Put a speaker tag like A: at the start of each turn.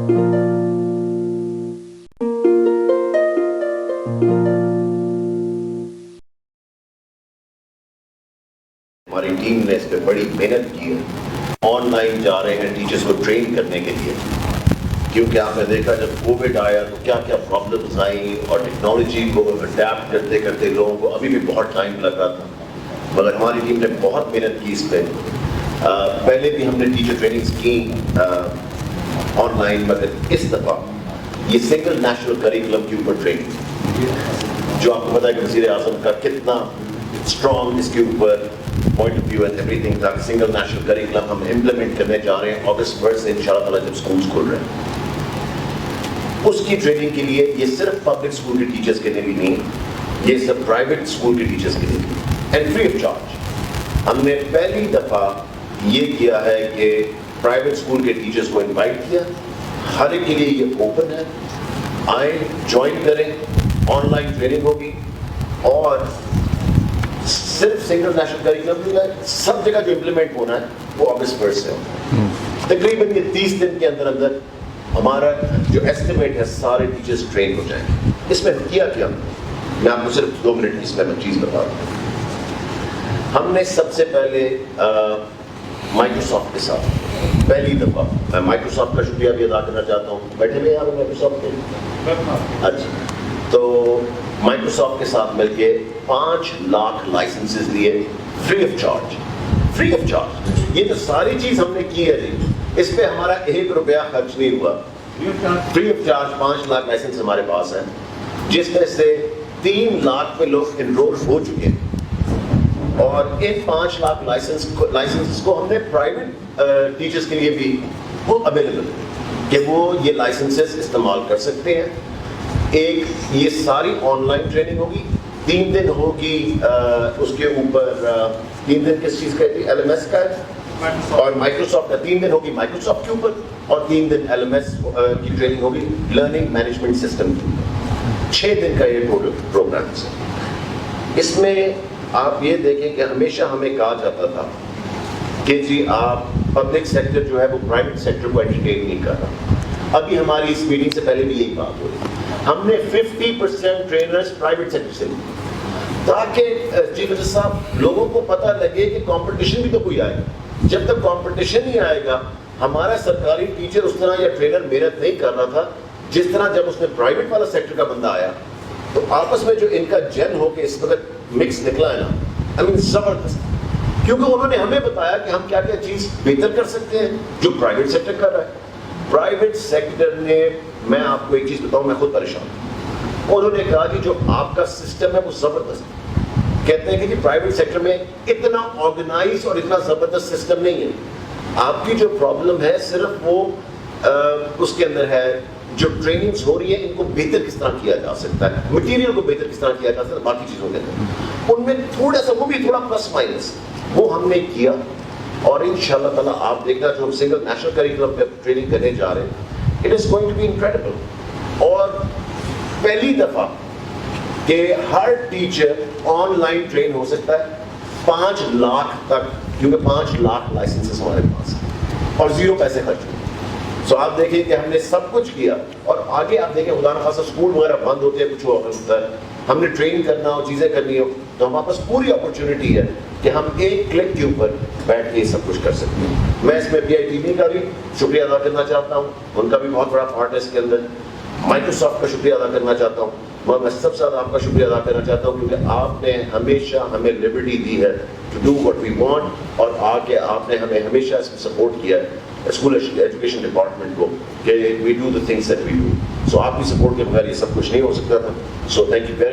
A: ہماری ٹیم نے اس پہ بڑی محنت کی ہے. آن لائن جا رہے ہیں ٹیچرز کو ٹرین کرنے کے لیے, کیونکہ آپ نے دیکھا جب کووڈ آیا تو کیا کیا پرابلمز آئیں, اور ٹیکنالوجی کو اڈیپٹ کرتے کرتے لوگوں کو ابھی بھی بہت ٹائم لگ رہا تھا, مگر ہماری ٹیم نے بہت محنت کی اس پہ. پہلے بھی ہم نے ٹیچر ٹریننگز کی آن لائن, مگر اس دفعہ یہ سنگل نیشنل کریکولم کے اوپر ٹریننگ, جو آپ کو پتا ہے کہ وزیر اعظم کا کتنا اسٹرانگ اس کے اوپر point of view and everything تھا. سنگل نیشنل کریکولم ہم امپلیمنٹ کرنے جا رہے ہیں اگست 1 سے انشاءاللہ تعالیٰ جب اسکولس کھل رہے ہیں. اس کی ٹریننگ کے لیے یہ صرف پبلک اسکول کے ٹیچرز کے لیے بھی نہیں, یہ سب پرائیویٹ اسکول کے ٹیچرز کے لیے بھی, اینڈ فری آف چارج. ہم نے پہلی دفعہ یہ کیا ہے کہ پرائیویٹ اسکول کے ٹیچرز کو انوائٹ کیا, ہر ایک کے لیے یہ اوپن ہے, آئیں جوائن کریں, آن لائن ٹریننگ ہوگی, اور صرف سنگل نیشنل کریکولم نہیں ہے, سب جگہ جو امپلیمنٹ ہونا ہے وہ اگست 1 سے ہوگا. تقریباً یہ 30 دن کے اندر اندر ہمارا جو ایسٹیمیٹ ہے سارے ٹیچرز ٹرین ہو جائیں گے. اس میں کیا کیا, میں آپ کو صرف 2 منٹ اس میں چیز بتا رہا ہوں. ہم نے سب سے پہلے مائکروسافٹ کے ساتھ پہلی دفعہ, میں مائکروسافٹ کا شکریہ بھی ادا کرنا چاہتا ہوں, بیٹھے ہوئے یہاں مائکروسافٹ کے, اچھا, تو مائکروسافٹ کے ساتھ مل کے 5 لاکھ لائسنسز لیے free of charge. Free of charge یہ تو ساری چیز ہم نے کی ہے جی, اس پہ ہمارا 1 روپیہ خرچ نہیں ہوا. Free of charge 5 lakh licence ہمارے پاس ہیں, جس میں سے 3 لاکھ پہ لوگ انرول ہو چکے ہیں, اور ان 5 لاکھ لائسنس کو ہم نے پرائیویٹ ٹیچرز کے لیے بھی وہ اویلیبل کہ وہ یہ لائسنسز استعمال کر سکتے ہیں. ایک یہ ساری آن لائن ٹریننگ ہوگی, 3 دن ہوگی اس کے اوپر, 3 دن کس چیز کا ہے, ایل ایم ایس کا ہے, اور مائکروسافٹ کا 3 دن ہوگی مائکروسافٹ کے اوپر, اور 3 دن ایل ایم ایس کی ٹریننگ ہوگی لرننگ مینجمنٹ سسٹم کے اوپر. 6 دن کا یہ ٹوٹل پروگرام ہے. اس میں آپ یہ دیکھیں کہ ہمیشہ ہمیں کہا جاتا تھا کہ جی آپ پبلک سیکٹر جو ہے وہ پرائیویٹ سیکٹر کو انٹرٹین نہیں کر رہا. ابھی ہماری اس میٹنگ سے پہلے بھی یہی بات ہو رہی ہے, ہم نے 50% ٹرینرز پرائیویٹ سیکٹر سے لی, تاکہ چیف منسٹر صاحب لوگوں کو پتہ لگے کہ کمپٹیشن بھی تو کوئی آئے گا. جب تک کمپٹیشن نہیں آئے گا, ہمارا سرکاری ٹیچر اس طرح یا ٹرینر محنت نہیں کر رہا تھا جس طرح جب اس میں پرائیویٹ والا سیکٹر کا بندہ آیا, تو آپس میں جو ان کا جن ہو کے اس وقت مکس نکلا ہے نا, آئی مین زبردست, کیونکہ انہوں نے ہمیں بتایا کہ ہم کیا کیا چیز بہتر کر سکتے ہیں جو پرائیویٹ سیکٹر کر رہا ہے. پرائیویٹ سیکٹر نے, میں آپ کو ایک چیز بتاؤں, میں خود پریشان ہوں, انہوں نے کہا کہ جو آپ کا سسٹم ہے وہ زبردست ہے. کہتے ہیں کہ پرائیویٹ سیکٹر میں اتنا آرگنائز اور اتنا زبردست سسٹم نہیں ہے, آپ کی جو پرابلم ہے صرف وہ اس کے اندر ہے جو ٹریننگز ہو رہی ہیں ان کو بہتر کس طرح کیا جا سکتا ہے, مٹیریل کو بہتر کس طرح کیا جا سکتا ہے, باقی چیزوں کے اندر ان میں تھوڑا سا وہ بھی تھوڑا پلس مائنس وہ ہم نے کیا. اور انشاءاللہ تعالیٰ آپ دیکھنا جو ہم سنگل نیشنل کریکولم پہ ٹریننگ کرنے جا رہے ہیں, it is going to be incredible. اور پہلی دفعہ کہ ہر ٹیچر آن لائن ٹرین ہو سکتا ہے 5 لاکھ تک, کیونکہ 5 لاکھ لائسنسز ہمارے پاس ہیں اور 0 پیسے خرچ ہوئے. سو آپ دیکھیں کہ ہم نے سب کچھ کیا, اور آگے آپ دیکھیں خدا نخواستہ اسکول وغیرہ بند ہوتے ہیں, کچھ ہوتا ہے, ہم نے ٹرین کرنا ہو, چیزیں کرنی ہو, تو ہمارے پاس پوری اپرچونٹی ہے کہ ہم ایک کلک کے اوپر بیٹھ کے یہ سب کچھ کر سکتے ہیں. میں اس میں PITB کا بھی شکریہ ادا کرنا چاہتا ہوں, ان کا بھی بہت بڑا پارٹ ہے اس کے اندر. مائکروسافٹ کا شکریہ ادا کرنا چاہتا ہوں, میں سب سے زیادہ آپ کا شکریہ ادا کرنا چاہتا ہوں کیونکہ آپ نے ہمیشہ ہمیں لبرٹی دی ہے to do what we want, اور آ کے آپ نے ہمیں ہمیشہ اس میں سپورٹ کیا ہے اسکول ایجوکیشن ڈپارٹمنٹ کو کہ we do the things that we do. So آپ کی سپورٹ کے بغیر یہ سب کچھ نہیں ہو سکتا تھا. So thank you very